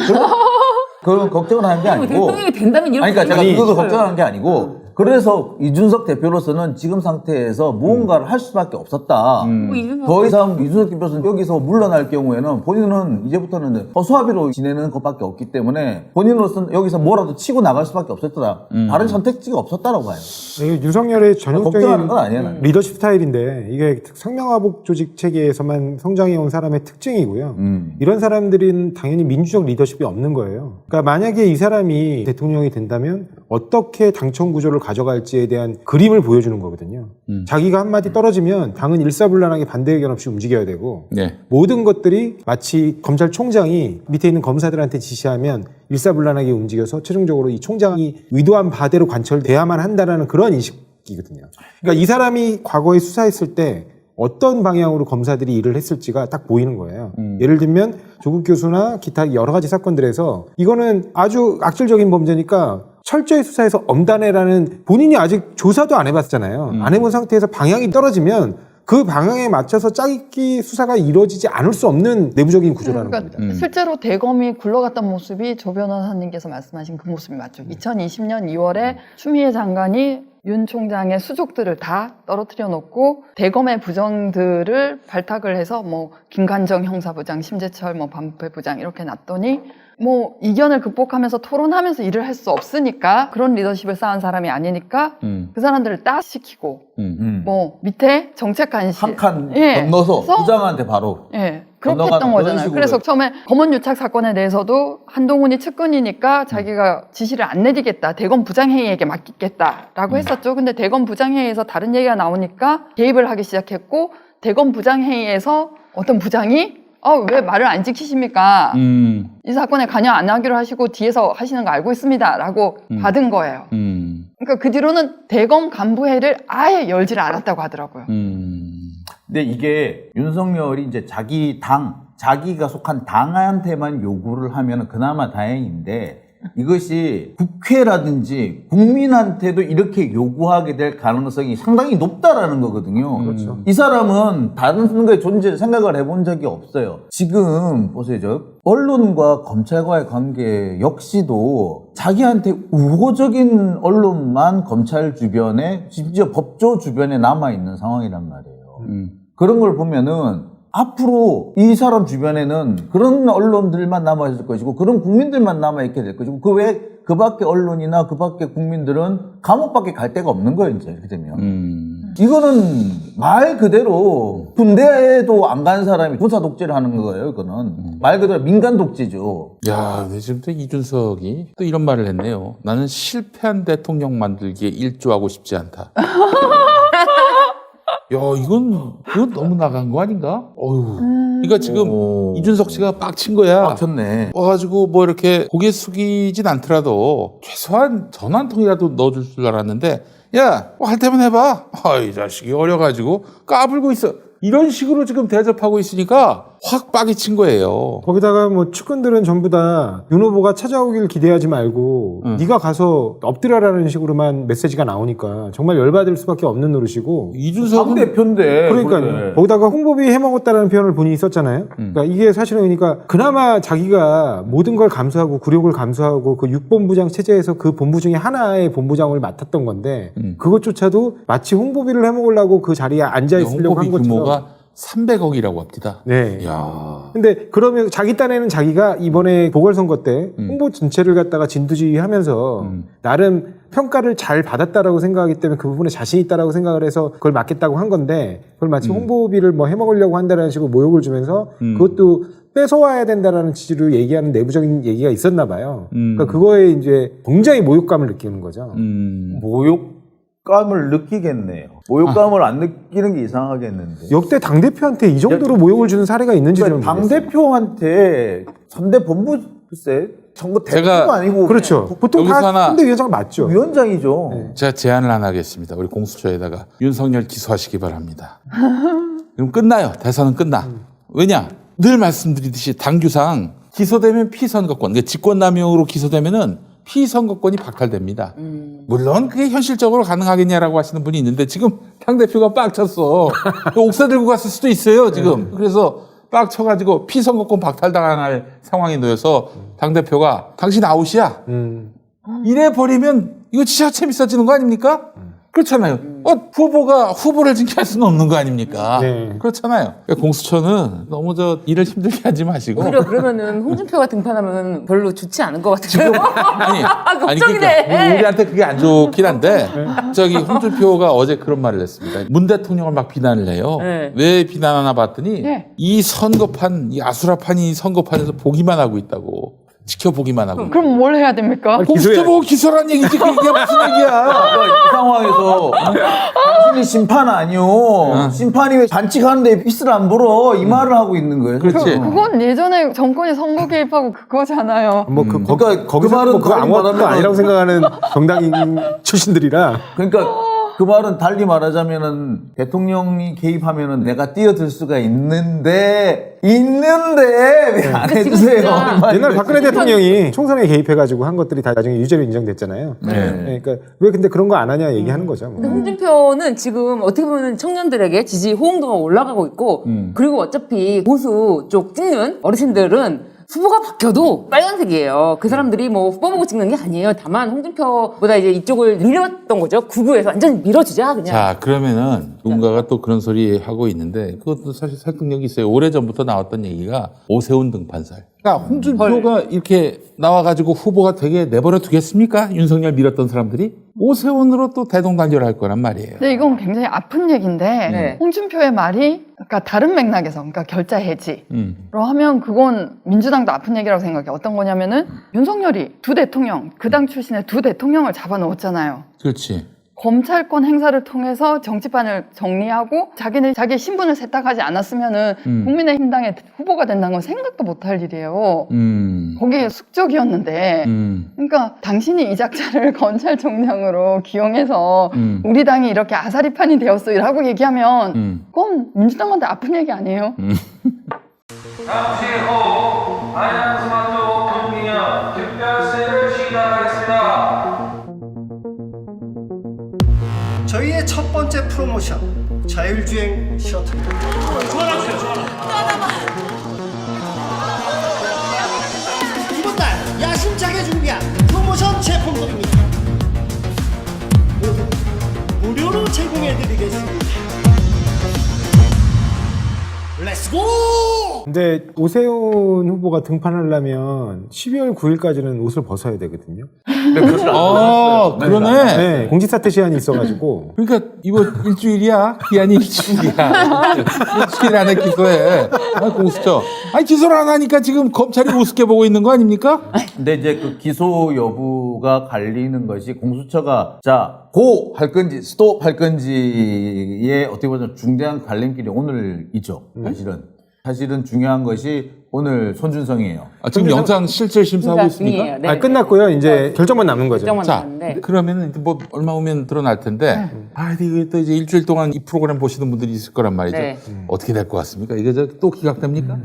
그런 걱정을 하는 게 아니고
대통령이 된다면 이렇게
그러니까 제가
걱정이
그거
있어요.
걱정하는 게 아니고 그래서 이준석 대표로서는 지금 상태에서 무언가를 할 수밖에 없었다.
뭐 이준석
더 이상 이준석 대표는 여기서 물러날 경우에는 본인은 이제부터는 허수아비로 지내는 것밖에 없기 때문에 본인으로서는 여기서 뭐라도 치고 나갈 수밖에 없었다. 다른 선택지가 없었다라고 봐요.
이게 윤석열의
걱정하는
전형적인
건 아니에요. 나는.
리더십 스타일인데 이게 상명하복 조직 체계에서만 성장해온 사람의 특징이고요. 이런 사람들은 당연히 민주적 리더십이 없는 거예요. 그러니까 만약에 이 사람이 대통령이 된다면 어떻게 당청 구조를 가져갈지에 대한 그림을 보여주는 거거든요. 자기가 한마디 떨어지면 당은 일사불란하게 반대 의견 없이 움직여야 되고
네.
모든 것들이 마치 검찰총장이 밑에 있는 검사들한테 지시하면 일사불란하게 움직여서 최종적으로 이 총장이 의도한 바대로 관철돼야만 한다는 그런 인식이거든요. 그러니까 이 사람이 과거에 수사했을 때 어떤 방향으로 검사들이 일을 했을지가 딱 보이는 거예요. 예를 들면 조국 교수나 기타 여러 가지 사건들에서 이거는 아주 악질적인 범죄니까 철저히 수사해서 엄단해라는 본인이 아직 조사도 안 해봤잖아요. 안 해본 상태에서 방향이 떨어지면 그 방향에 맞춰서 짜깁기 수사가 이루어지지 않을 수 없는 내부적인 구조라는 겁니다.
실제로 대검이 굴러갔던 모습이 조 변호사님께서 말씀하신 그 모습이 맞죠. 2020년 2월에 추미애 장관이 윤 총장의 수족들을 다 떨어뜨려 놓고 대검의 부정들을 발탁을 해서 뭐 김관정 형사부장, 심재철 뭐 반부패부장 이렇게 놨더니 뭐 이견을 극복하면서 토론하면서 일을 할 수 없으니까 그런 리더십을 쌓은 사람이 아니니까 그 사람들을 따시키고 뭐 밑에 정책관실
한 칸
예.
건너서
그래서
부장한테 바로
예. 그렇게
건너가는
했던
그런
거잖아요.
식으로
그래서 처음에 검언 유착 사건에 대해서도 한동훈이 측근이니까 자기가 지시를 안 내리겠다. 대검 부장회의에게 맡기겠다라고 했었죠. 근데 대검 부장회의에서 다른 얘기가 나오니까 개입을 하기 시작했고 대검 부장회의에서 어떤 부장이 왜 말을 안 지키십니까? 이 사건에 관여 안 하기로 하시고 뒤에서 하시는 거 알고 있습니다. 라고 받은 거예요. 그러니까 그 뒤로는 대검 간부회의를 아예 열지를 않았다고 하더라고요.
근데 이게 윤석열이 이제 자기 자기가 속한 당한테만 요구를 하면 그나마 다행인데 이것이 국회라든지 국민한테도 이렇게 요구하게 될 가능성이 상당히 높다라는 거거든요.
그렇죠.
이 사람은 다른 선거의 존재를 생각을 해본 적이 없어요. 지금 보세요. 언론과 검찰과의 관계 역시도 자기한테 우호적인 언론만 검찰 주변에 심지어 법조 주변에 남아있는 상황이란 말이에요. 그런 걸 보면은 앞으로 이 사람 주변에는 그런 언론들만 남아있을 것이고 그런 국민들만 남아있게 될 것이고 그 밖에 언론이나 그 밖에 국민들은 감옥밖에 갈 데가 없는 거예요 이제 이렇게 되면. 이거는 말 그대로 군대에도 안 간 사람이 군사 독재를 하는 거예요. 이거는 말 그대로 민간 독재죠.
야, 근데 지금 또 이준석이 또 이런 말을 했네요. 나는 실패한 대통령 만들기에 일조하고 싶지 않다. 야, 이건 너무 나간 거 아닌가? 어휴. 그러니까 지금 이준석 씨가 빡친 거야.
빡쳤네.
와가지고 뭐 이렇게 고개 숙이진 않더라도 최소한 전화 한 통이라도 넣어줄 줄 알았는데, 야, 뭐 할 때면 해봐. 이 자식이 어려가지고 까불고 있어. 이런 식으로 지금 대접하고 있으니까 확 빡이 친 거예요.
거기다가 뭐 측근들은 전부 다 윤 후보가 찾아오길 기대하지 말고 네가 가서 엎드려라는 식으로만 메시지가 나오니까 정말 열받을 수밖에 없는 노릇이고
이준석은
당대표인데.
그러니까요.
그래.
거기다가 홍보비 해먹었다라는 표현을 본인이 썼잖아요. 그러니까 이게 사실은 그러니까 그나마 자기가 모든 걸 감수하고 굴욕을 감수하고 그 6본부장 체제에서 그 본부 중에 하나의 본부장을 맡았던 건데 그것조차도 마치 홍보비를 해먹으려고 그 자리에 앉아 있으려고 한
홍보비
것처럼.
규모가 300억이라고 합니다.
네.
야.
근데 그러면 자기 딴에는 자기가 이번에 보궐선거 때 홍보 전체를 갖다가 진두지휘하면서 나름 평가를 잘 받았다라고 생각하기 때문에 그 부분에 자신 있다라고 생각을 해서 그걸 맡겠다고 한 건데 그걸 마치 홍보비를 뭐 해먹으려고 한다라는 식으로 모욕을 주면서 그것도 뺏어와야 된다라는 취지로 얘기하는 내부적인 얘기가 있었나 봐요. 그러니까 그거에 이제 굉장히 모욕감을 느끼는 거죠.
모욕감을 느끼겠네요. 모욕감을 안 느끼는 게 이상하겠는데.
역대 당대표한테 이 정도로 모욕을 주는 사례가 있는지 좀
그러니까
모르겠어요.
당대표한테 3대 본부 글쎄 선거 대표가
제가-
아니고
그렇죠. 보통
여기서
다
하나-
선대위원장 맞죠.
위원장이죠.
제가 제안을 하나 하겠습니다. 우리 공수처에다가 윤석열 기소하시기 바랍니다. 그럼 끝나요. 대선은 끝나. 왜냐? 늘 말씀드리듯이 당규상 기소되면 피선거권, 그러니까 직권남용으로 기소되면은 피선거권이 박탈됩니다. 물론 그게 현실적으로 가능하겠냐라고 하시는 분이 있는데 지금 당대표가 빡쳤어. 옥사 들고 갔을 수도 있어요, 지금. 그래서 빡쳐가지고 피선거권 박탈당할 상황에 놓여서 당대표가 당신 아웃이야. 이래 버리면 이거 진짜 재밌어지는 거 아닙니까? 그렇잖아요. 후보가 후보를 징계할 수는 없는 거 아닙니까?
네.
그렇잖아요. 그러니까 공수처는 너무 일을 힘들게 하지 마시고.
오히려 그러면은 홍준표가 등판하면 별로 좋지 않은 것 같아요.
아니,
걱정이네.
그러니까 우리한테 그게 안 좋긴 한데 홍준표가 어제 그런 말을 했습니다. 문 대통령을 막 비난을 해요.
네.
왜 비난하나 봤더니
네.
이 선거판, 이 아수라판 이 선거판에서 보기만 하고 있다고. 지켜보기만 하고.
그럼 뭘 해야 됩니까?
공수처 보고 기소란 얘기지. 그게 무슨 얘기야.
그러니까 이 상황에서 당신이 심판 아니요. 심판이 왜 반칙하는데 빗을 안 불어 이 말을 하고 있는 거예요.
그렇지.
그건 예전에 정권이 선거 개입하고 그거잖아요.
뭐
그러니까
거기서
그 말은
뭐 그거
거의
아무것도
말하면-
아니라고 생각하는 정당인 출신들이라
그러니까 그 말은 달리 말하자면은 대통령이 개입하면은 내가 뛰어들 수가 있는데 왜 안
근데 지금
해주세요?
진짜
이 말인
옛날
거지.
박근혜 대통령이 총선에 개입해가지고 한 것들이 다 나중에 유죄로 인정됐잖아요.
네.
그러니까 왜 근데 그런 거 안 하냐 얘기하는 거죠. 뭐.
근데 홍준표는 지금 어떻게 보면 청년들에게 지지 호응도가 올라가고 있고 그리고 어차피 보수 쪽 찍는 어르신들은 후보가 바뀌어도 빨간색이에요. 그 사람들이 뭐 후보 보고 찍는 게 아니에요. 다만 홍준표보다 이제 이쪽을 밀었던 거죠. 구구에서 완전 밀어주자 그냥.
자, 그러면은 누군가가 또 그런 소리 하고 있는데 그것도 사실 설득력이 있어요. 오래전부터 나왔던 얘기가 오세훈 등판설. 그러니까 홍준표가 이렇게 나와가지고 후보가 되게 내버려 두겠습니까? 윤석열 밀었던 사람들이? 오세훈으로 또 대동단결할 거란 말이에요.
근데 이건 굉장히 아픈 얘기인데
네.
홍준표의 말이 그러니까 다른 맥락에서 그러니까 결자 해지로
음.
하면 그건 민주당도 아픈 얘기라고 생각해요. 어떤 거냐면은 윤석열이 두 대통령 그 당 출신의 두 대통령을 잡아놓았잖아요.
그렇지.
검찰권 행사를 통해서 정치판을 정리하고 자기네 자기 신분을 세탁하지 않았으면은 국민의힘당의 후보가 된다는 건 생각도 못할 일이에요. 거기에 숙적이었는데 그러니까 당신이 이 작자를 검찰총장으로 기용해서 우리 당이 이렇게 아사리판이 되었어요라고 얘기하면 그건 민주당한테 아픈 얘기 아니에요?
잠시 후 안양스마트 금기념 특별세를 시작하겠습니다.
저희의 첫 번째 프로모션 자율주행 셔틀입니다. 이번 달 야심차게 준비한 프로모션 제품들입니다. 모두 무료로 제공해드리겠습니다. 렛츠고!
근데 오세훈 후보가 등판하려면 12월 9일까지는 옷을 벗어야 되거든요.
아, 그러네.
네, 공직사퇴 시한이 있어가지고.
그러니까 이거 일주일이야? 기한이 일주일이야. 일주일 안에 기소해. 아, 공수처. 아니, 기소를 안 하니까 지금 검찰이 우습게 보고 있는 거 아닙니까?
근데 이제 그 기소 여부가 갈리는 것이 공수처가 자, 고 할 건지 스톱 할 건지의 어떻게 보면 중대한 갈림길이 오늘이죠. 사실은 중요한 것이 오늘 손준성이에요.
아, 지금 영장 실질 심사하고 있습니까?
중이에요. 네.
아, 끝났고요. 이제 결정만 남은 거죠.
결정만
자,
남았는데.
그러면은 뭐 얼마 후면 드러날 텐데, 이거 또 이제 일주일 동안 이 프로그램 보시는 분들이 있을 거란 말이죠.
네.
어떻게 될 것 같습니까? 이게 또 기각됩니까?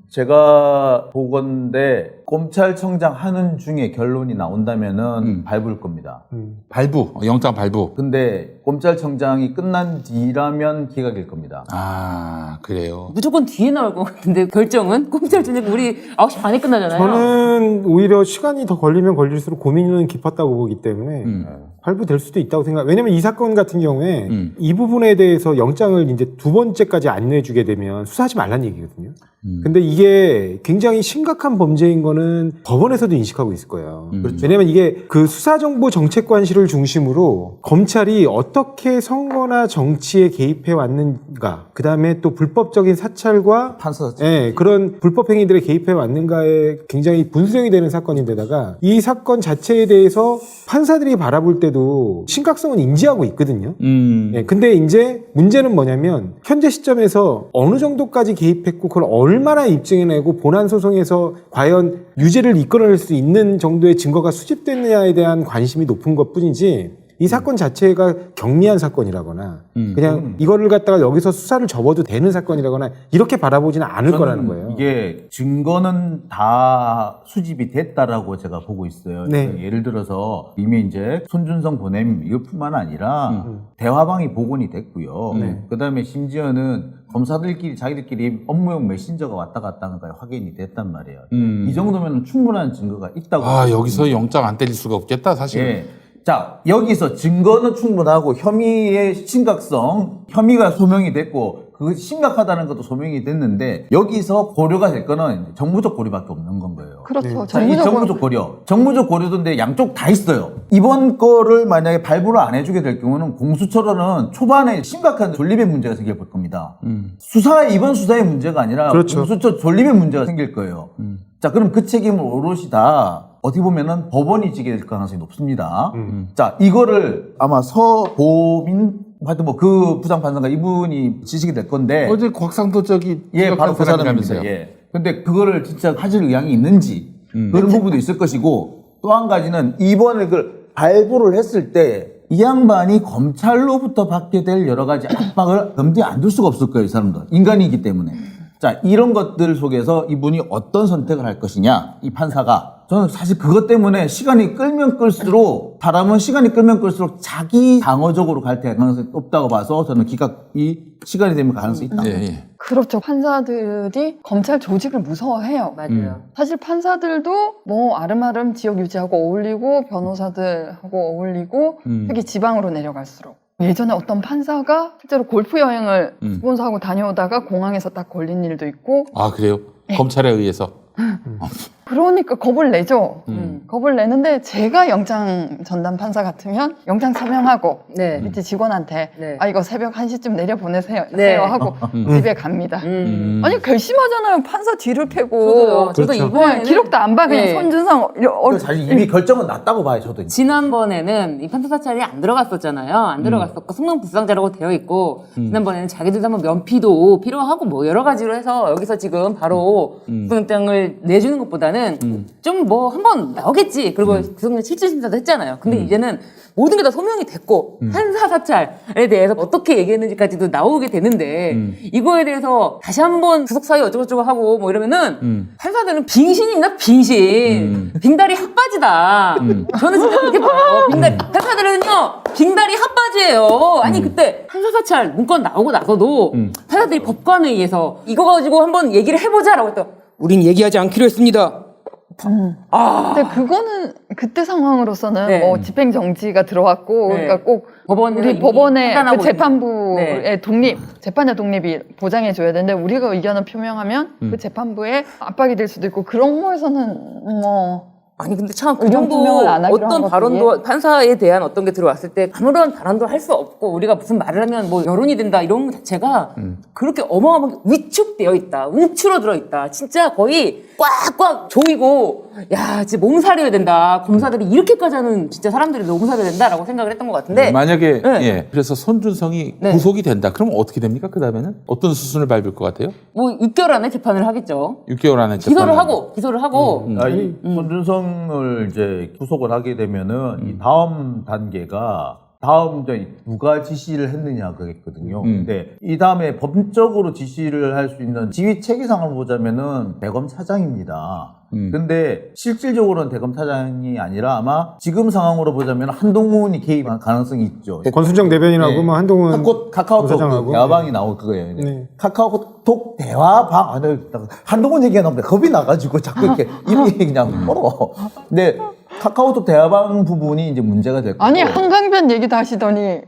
제가 보건데 검찰청장 하는 중에 결론이 나온다면은 밟을 겁니다.
발부, 영장 발부.
근데 검찰청장이 끝난 뒤라면 기각일 겁니다.
아, 그래요.
무조건 뒤에 나올 것 같은데 결정은 검찰 저녁 우리 9시 반에 끝나잖아요.
저는 오히려 시간이 더 걸리면 걸릴수록 고민은 깊었다고 보기 때문에 발부될 수도 있다고 생각. 왜냐면 이 사건 같은 경우에 이 부분에 대해서 영장을 이제 두 번째까지 안 내주게 되면 수사하지 말란 얘기거든요. 근데 이게 굉장히 심각한 범죄인 거는 법원에서도 인식하고 있을 거예요. 왜냐면 이게 그 수사정보정책관실을 중심으로 검찰이 어떻게 선거나 정치에 개입해 왔는가, 그 다음에 또 불법적인 사찰과
판사
예, 그런 불법 행위들에 개입해 왔는가에 굉장히 분수령이 되는 사건인데다가 이 사건 자체에 대해서 판사들이 바라볼 때도 심각성은 인지하고 있거든요. 예, 근데 이제 문제는 뭐냐면 현재 시점에서 어느 정도까지 개입했고 그걸 얼마나 입증해내고 본안 소송에서 과연 유죄를 이끌어낼 수 있는 정도의 증거가 수집됐느냐에 대한 관심이 높은 것뿐이지 이 사건 자체가 경미한 사건이라거나 그냥 이거를 갖다가 여기서 수사를 접어도 되는 사건이라거나 이렇게 바라보지는 않을 거라는 거예요.
이게 증거는 다 수집이 됐다라고 제가 보고 있어요.
네.
예를 들어서 이미 이제 손준성 보냄 이것뿐만 아니라 대화방이 복원이 됐고요. 그다음에 심지어는 검사들끼리 자기들끼리 업무용 메신저가 왔다 갔다 하는 게 확인이 됐단 말이에요. 이 정도면 충분한 증거가 있다고.
아, 여기서 영장 안 때릴 수가 없겠다, 사실.
예. 자, 여기서 증거는 충분하고 혐의의 심각성, 혐의가 소명이 됐고 그것이 심각하다는 것도 소명이 됐는데 여기서 고려가 될 거는 정무적 고려밖에 없는 건 거예요.
그렇죠.
자, 이 정무적 고려. 정무적 고려도인데 양쪽 다 있어요. 이번 거를 만약에 발부를 안 해주게 될 경우는 공수처로는 초반에 심각한 존립의 문제가 생길 겁니다. 이번 수사의 문제가 아니라
그렇죠.
공수처 존립의 문제가 생길 거예요. 자, 그럼 그 책임을 오롯이 다 어떻게 보면은 법원이 지게 될 가능성이 높습니다. 자, 이거를 아마 서보민 하여튼 뭐 그 부장판사가 이분이 지시게 될 건데
어제 곽상도 저기
예, 바로 그 사람입니다.
사람이라면서요.
예. 근데 그거를 진짜 하실 의향이 있는지 그런 부분도 있을 것이고 또 한 가지는 이번에 그걸 발부를 했을 때 이 양반이 검찰로부터 받게 될 여러 가지 압박을 염두에 안 둘 수가 없을 거예요, 이 사람들. 인간이기 때문에. 자, 이런 것들 속에서 이분이 어떤 선택을 할 것이냐, 이 판사가. 저는 사실 그것 때문에 시간이 끌면 끌수록, 사람은 시간이 끌면 끌수록 자기 방어적으로 갈 가능성이 높다고 봐서 저는 기각이 시간이 되면 가능성이 있다.
예.
그렇죠. 판사들이 검찰 조직을 무서워해요.
맞아요.
사실 판사들도 뭐 아름아름 지역 유지하고 어울리고 변호사들하고 어울리고 특히 지방으로 내려갈수록 예전에 어떤 판사가 실제로 골프 여행을 스폰서하고 다녀오다가 공항에서 딱 걸린 일도 있고
아, 그래요? 검찰에 의해서.
그러니까 겁을 내죠. 겁을 내는데 제가 영장 전담 판사 같으면 영장 서명하고
네.
밑에 직원한테
네.
아 이거 새벽 1시쯤 내려보내세요
네.
하고 집에 갑니다. 아니 결심하잖아요. 판사 뒤를 패고
저도요. 저도
그렇죠.
이번에는
기록도 안 봐. 그냥
네.
손준성
사실 이미 결정은 났다고 봐요, 저도.
지난번에는 이 판사 사찰이 안 들어갔었잖아요. 안 들어갔었고 성명불상자라고 되어 있고 지난번에는 자기들도 한번 면피도 필요하고 뭐 여러 가지로 해서 여기서 지금 바로 구속영장을 내주는 것보다는 좀 뭐 한번 나오겠지. 그리고 구속영장 실질심사도 했잖아요. 근데 이제는 모든 게 다 소명이 됐고 판사 사찰에 대해서 어떻게 얘기했는지까지도 나오게 되는데 이거에 대해서 다시 한번 구속사유 어쩌고저쩌고 하고 뭐 이러면은 판사들은 빙신입니다. 빙신. 빙다리 핫바지다. 저는 진짜 그렇게 봐요. 판사들은요 빙다리 핫바지예요. 아니 그때 판사 사찰 문건 나오고 나서도 판사들이 법관에 의해서 이거 가지고 한번 얘기를 해보자라고 했더 우린 얘기하지 않기로 했습니다.
근데 그거는 그때 상황으로서는
네.
뭐 집행정지가 들어왔고
네.
그러니까 꼭
법원에서
우리
이미
법원의
판단하고
그 재판부의
네.
독립, 재판의 독립이 보장해줘야 되는데 우리가 의견을 표명하면 그 재판부에 압박이 될 수도 있고 그런 거에서는 뭐
아니 근데 참 그
의견
정도
표명을 안 하기로 한
어떤
것도
발언도 판사에 대한 어떤 게 들어왔을 때 아무런 발언도 할 수 없고 우리가 무슨 말을 하면 뭐 여론이 된다 이런 것 자체가 그렇게 어마어마하게 위축되어 있다 움츠러들어 있다 진짜 거의 꽉꽉 조이고 야 진짜 몸살이어야 된다 검사들이 이렇게까지 하는 진짜 사람들이 몸살이어야 된다라고 생각을 했던 것 같은데
만약에
네.
예, 그래서 손준성이
네.
구속이 된다. 그럼 어떻게 됩니까? 그 다음에는 어떤 수순을 밟을 것 같아요?
뭐 6개월 안에 재판을 하겠죠
6개월 안에
기소를
재판을
하고
이 손준성을 이제 구속을 하게 되면은 이 다음 단계가 다음 이제 누가 지시를 했느냐 그랬거든요. 근데 이 다음에 법적으로 지시를 할 수 있는 지휘 체계상을 보자면은 대검 차장입니다. 근데 실질적으로는 대검 차장이 아니라 아마 지금 상황으로 보자면 한동훈이 개입한 가능성이 있죠.
권순정 대변인하고
네.
뭐 한동훈
카카오톡
부사장하고.
대화방이 나올 그거예요.
네.
카카오톡 대화방 안에 한동훈 얘기가 나오는데 겁이 나가지고 자꾸 이렇게 입이 그냥 멀어. 근데 카카오톡 대화방 부분이 이제 문제가 됐고.
아니 한강변 얘기도 하시더니
왜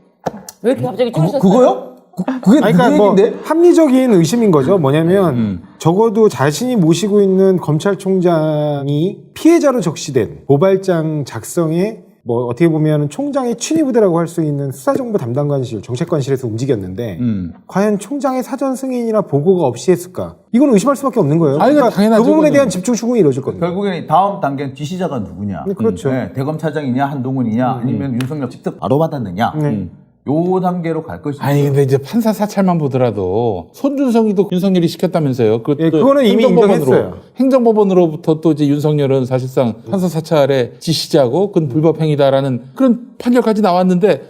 이렇게 갑자기 줄이셨어요?
그거요? 그게
아니,
누구
그러니까 뭐
얘기인데?
합리적인 의심인 거죠. 뭐냐면 적어도 자신이 모시고 있는 검찰총장이 피해자로 적시된 고발장 작성에 뭐 어떻게 보면 총장의 친위부대라고 할 수 있는 수사정보 담당관실, 정책관실에서 움직였는데 과연 총장의 사전 승인이나 보고가 없이 했을까? 이건 의심할 수밖에 없는 거예요.
아니,
그러니까
당연하죠,
그 부분에
그거는.
대한 집중 추궁이 이루어질 겁니다.
결국에는 다음 단계는 지시자가 누구냐?
그렇죠.
네, 대검 차장이냐, 한동훈이냐, 아니면 윤석열 직접 바로 받았느냐? 요 단계로 갈 것이죠.
아니 근데 이제 판사 사찰만 보더라도 손준성이도 윤석열이 시켰다면서요.
예, 그거는 이미 인정했어요.
행정법원으로부터 또 이제 윤석열은 사실상 판사 사찰의 지시자고 그건 불법 행위다라는 그런 판결까지 나왔는데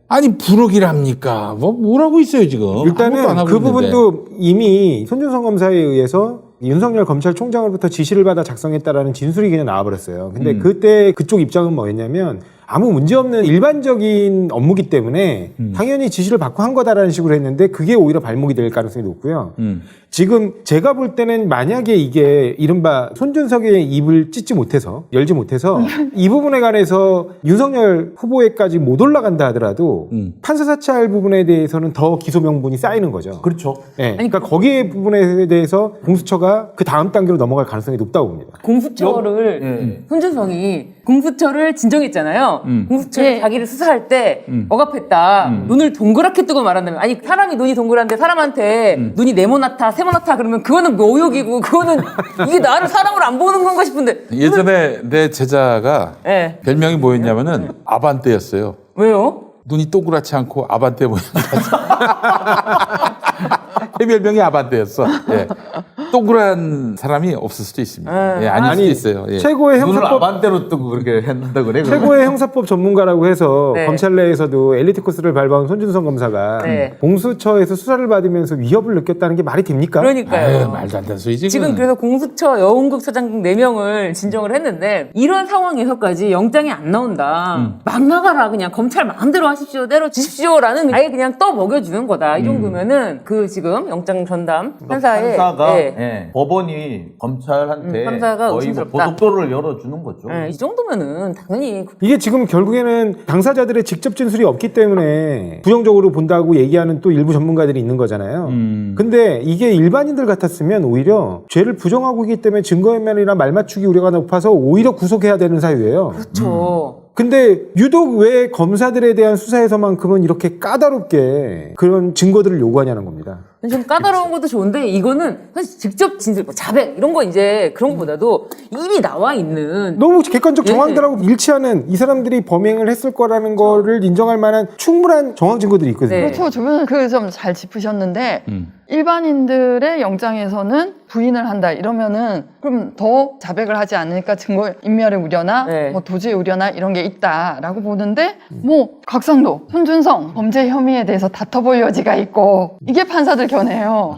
아니 불혹이랍니까? 뭐 뭐라고 있어요 지금? 아무것도 안
일단은
하고
그
있는데.
부분도 이미 손준성 검사에 의해서 윤석열 검찰총장으로부터 지시를 받아 작성했다라는 진술이 그냥 나와버렸어요. 근데 그때 그쪽 입장은 뭐였냐면 아무 문제 없는 일반적인 업무기 때문에 당연히 지시를 받고 한 거다라는 식으로 했는데 그게 오히려 발목이 될 가능성이 높고요. 지금 제가 볼 때는 만약에 이게 이른바 손준석의 입을 찢지 못해서 열지 못해서 이 부분에 관해서 윤석열 후보에까지 못 올라간다 하더라도 판사 사찰 부분에 대해서는 더 기소 명분이 쌓이는 거죠.
그렇죠.
네, 그러니까 거기에 부분에 대해서 공수처가 그 다음 단계로 넘어갈 가능성이 높다고 봅니다.
공수처를 손준성이 공수처를 진정했잖아요. 공수처가
예.
자기를 수사할 때 억압했다. 눈을 동그랗게 뜨고 말한다면 아니 사람이 눈이 동그란데 사람한테 눈이 네모나타 세모나타 그러면 그거는 모욕이고 그거는 이게 나를 사람으로 안 보는 건가 싶은데
예전에 내 제자가
예.
별명이 뭐였냐면은 아반떼였어요.
왜요?
눈이 동그랗지 않고 아반떼 모양이라서. 제 별명이 아반떼였어. 예. 동그란 사람이 없을 수도 있습니다. 예, 아닐 수도 있어요. 예.
최고의
눈을
형사법
아반떼로 뜨고 그렇게 한다 그래.
최고의 형사법 전문가라고 해서
네.
검찰 내에서도 엘리트 코스를 밟아온 손준성 검사가
네.
공수처에서 수사를 받으면서 위협을 느꼈다는 게 말이 됩니까?
그러니까요.
아유, 말도 안 되는 소리지.
지금
그거는.
그래서 공수처 여운국처장 4명을 진정을 했는데 이런 상황에서까지 영장이 안 나온다. 막 나가라 그냥 검찰 마음대로 하십시오. 때려주십시오라는 아예 그냥 떠먹여주는 거다. 이 정도면은 그 지금 영장 전담 판사의
판사가
예.
예, 법원이 검찰한테
판사가
거의 뭐
의심스럽다.
고속도로를 열어주는 거죠.
예, 이 정도면은 당연히
이게 지금 결국에는 당사자들의 직접 진술이 없기 때문에 부정적으로 본다고 얘기하는 또 일부 전문가들이 있는 거잖아요. 근데 이게 일반인들 같았으면 오히려 죄를 부정하고 있기 때문에 증거인멸이나 말맞추기 우려가 높아서 오히려 구속해야 되는 사유예요.
그렇죠.
근데 유독 왜 검사들에 대한 수사에서만큼은 이렇게 까다롭게 그런 증거들을 요구하냐는 겁니다.
좀 까다로운 것도 좋은데 이거는 사실 직접 진술, 뭐 자백 이런 거 이제 그런 것보다도 이미 나와 있는
너무 객관적
예.
정황들하고 일치하는 이 사람들이 범행을 했을 거라는 거를 인정할 만한 충분한 정황 증거들이 있거든요.
네.
그렇죠. 주변 그 점 잘 짚으셨는데 일반인들의 영장에서는 부인을 한다 이러면은 그럼 더 자백을 하지 않으니까 증거 인멸의 우려나
네.
뭐 도주의 우려나 이런 게 있다라고 보는데 뭐 각상도 손준성 범죄 혐의에 대해서 다퉈볼 여지가 있고 이게 판사들 견해예요.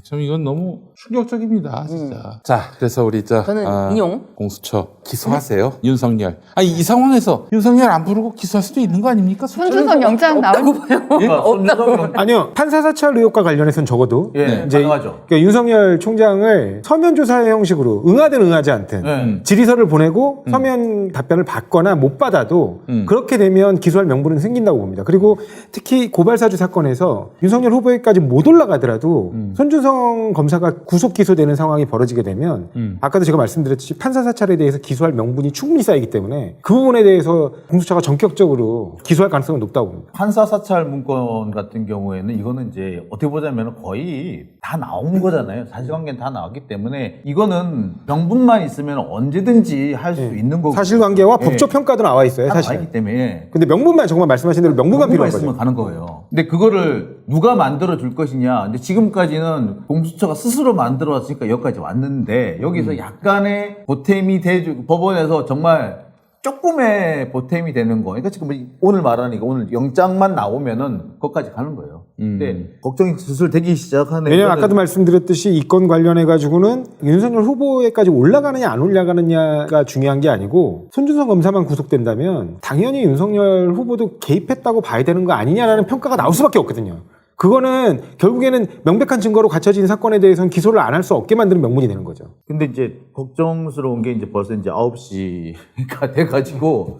참 이건 너무 충격적입니다, 진짜. 자, 그래서 우리
저는 인용.
공수처 기소하세요, 윤석열. 아니 이 상황에서 윤석열 안 부르고 기소할 수도 있는 거 아닙니까?
손준성 영장 나올
그러니까 손준성
아니요. 판사 사찰 의혹과 관련해서는 적어도
예,
이제
가능하죠.
그러니까 윤석열 총장을 서면 조사의 형식으로 응하든 응하지 않든 질의서를 보내고 서면 답변을 받거나 못 받아도 그렇게 되면 기소할 명분은 생긴다고 봅니다. 그리고 특히 고발사주 사건에서 윤석열 후보에까지 못 올라가더라도 손준성 검사가 구속 기소되는 상황이 벌어지게 되면 아까도 제가 말씀드렸듯이 판사 사찰에 대해서 기소할 명분이 충분히 쌓이기 때문에 그 부분에 대해서 공수처가 전격적으로 기소할 가능성은 높다고 봅니다.
판사 사찰 문건 같은 경우에는 이거는 이제 어떻게 보자면 거의 다 나온 거잖아요. 사실관계는 다 나왔기 때문에 이거는 명분만 있으면 언제든지 할 수 있는 거고
사실관계와
예.
법적 평가도 나와 있어요,
다
사실.
나왔기 때문에
근데 명분만 정말 말씀하신 대로 명분만 필요한
있으면
거죠.
가는 거예요. 근데 그거를 누가 만들어 줄 것이냐. 근데 지금까지는 공수처가 스스로 만들어 왔으니까 여기까지 왔는데 여기서 약간의 보탬이 돼주고 법원에서 정말 조금의 보탬이 되는 거. 그러니까 지금 오늘 말하는 거 오늘 영장만 나오면은 거기까지 가는 거예요. 근데 걱정이 슬슬 되기 시작하네.
왜냐면 아까도 말씀드렸듯이 이 건 관련해 가지고는 윤석열 후보에까지 올라가느냐 안 올라가느냐가 중요한 게 아니고 손준성 검사만 구속된다면 당연히 윤석열 후보도 개입했다고 봐야 되는 거 아니냐라는 평가가 나올 수밖에 없거든요. 그거는 결국에는 명백한 증거로 갖춰진 사건에 대해서는 기소를 안 할 수 없게 만드는 명분이 되는 거죠.
근데 이제 걱정스러운 게 이제 벌써 이제 9시가 돼가지고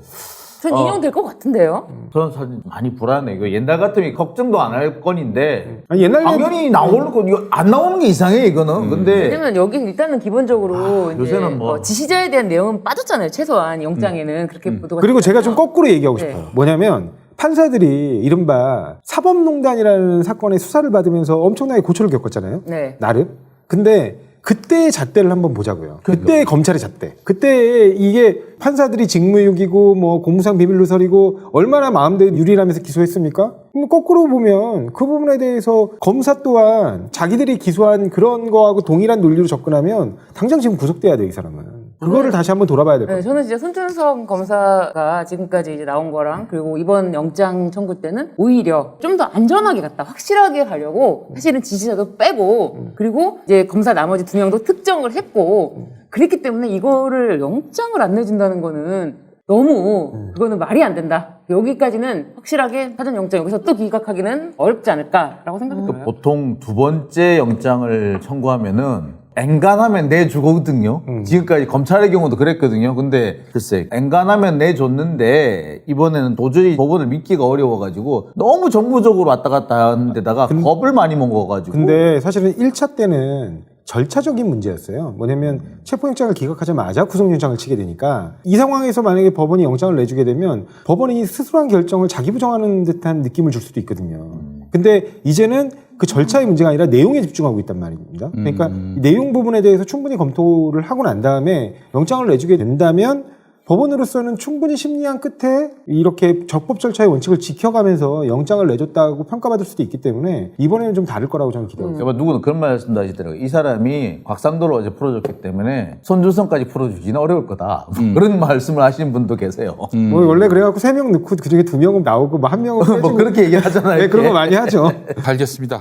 전 인용될 것 같은데요.
저는 사실 많이 불안해. 이거 옛날 같으면 걱정도 안 할 건인데
아니, 옛날에
당연히 나오는 거 이거 안 나오는 게 이상해 이거는. 근데
왜냐면 여기 일단은 기본적으로 이제
요새는 뭐.
지시자에 대한 내용은 빠졌잖아요. 최소한 영장에는 그렇게 보도가
그리고 제가 좀
됐잖아요.
거꾸로 얘기하고
네.
싶어요. 뭐냐면 판사들이 이른바 사법농단이라는 사건의 수사를 받으면서 엄청나게 고초를 겪었잖아요.
네.
나름. 근데 그때의 잣대를 한번 보자고요. 그때의 검찰의 잣대. 그때 이게 판사들이 직무유기고 뭐 공무상 비밀누설이고 얼마나 마음대로 유리하면서 기소했습니까? 거꾸로 보면 그 부분에 대해서 검사 또한 자기들이 기소한 그런 거하고 동일한 논리로 접근하면 당장 지금 구속돼야 돼, 이 사람은. 그거를 다시 한번 돌아봐야 될 것
네,
같아요.
저는 진짜 손준성 검사가 지금까지 이제 나온 거랑 그리고 이번 영장 청구 때는 오히려 좀 더 안전하게 갔다, 확실하게 가려고 사실은 지시자도 빼고 그리고 이제 검사 나머지 2명도 특정을 했고 그랬기 때문에 이거를 영장을 안 내준다는 거는 너무 그거는 말이 안 된다. 여기까지는 확실하게 사전 영장 여기서 또 기각하기는 어렵지 않을까라고 생각이 들어요.
보통 두 번째 영장을 청구하면은 엔간하면 내주거든요. 지금까지 검찰의 경우도 그랬거든요. 근데 글쎄 엔간하면 내줬는데 이번에는 도저히 법원을 믿기가 어려워가지고 너무 정부적으로 왔다 갔다 하는 데다가 겁을 많이 먹어가지고
근데 사실은 1차 때는 절차적인 문제였어요. 뭐냐면 체포영장을 기각하자마자 구속영장을 치게 되니까 이 상황에서 만약에 법원이 영장을 내주게 되면 법원이 스스로 한 결정을 자기 부정하는 듯한 느낌을 줄 수도 있거든요. 근데 이제는 그 절차의 문제가 아니라 내용에 집중하고 있단 말입니다. 그러니까 이 내용 부분에 대해서 충분히 검토를 하고 난 다음에 영장을 내주게 된다면 법원으로서는 충분히 심리한 끝에 이렇게 적법 절차의 원칙을 지켜가면서 영장을 내줬다고 평가받을 수도 있기 때문에 이번에는 좀 다를 거라고 저는 기대하고 있습니다.
누구는 그런 말씀도 하시더라고요. 이 사람이 곽상도를 어제 풀어줬기 때문에 손준성까지 풀어주기는 어려울 거다. 그런 말씀을 하시는 분도 계세요.
뭐 원래 그래갖고 3명 넣고 그중에 2명은 나오고 뭐 1명은
뭐 그렇게 얘기하잖아요.
네, 그런 거 많이 하죠.
알겠습니다.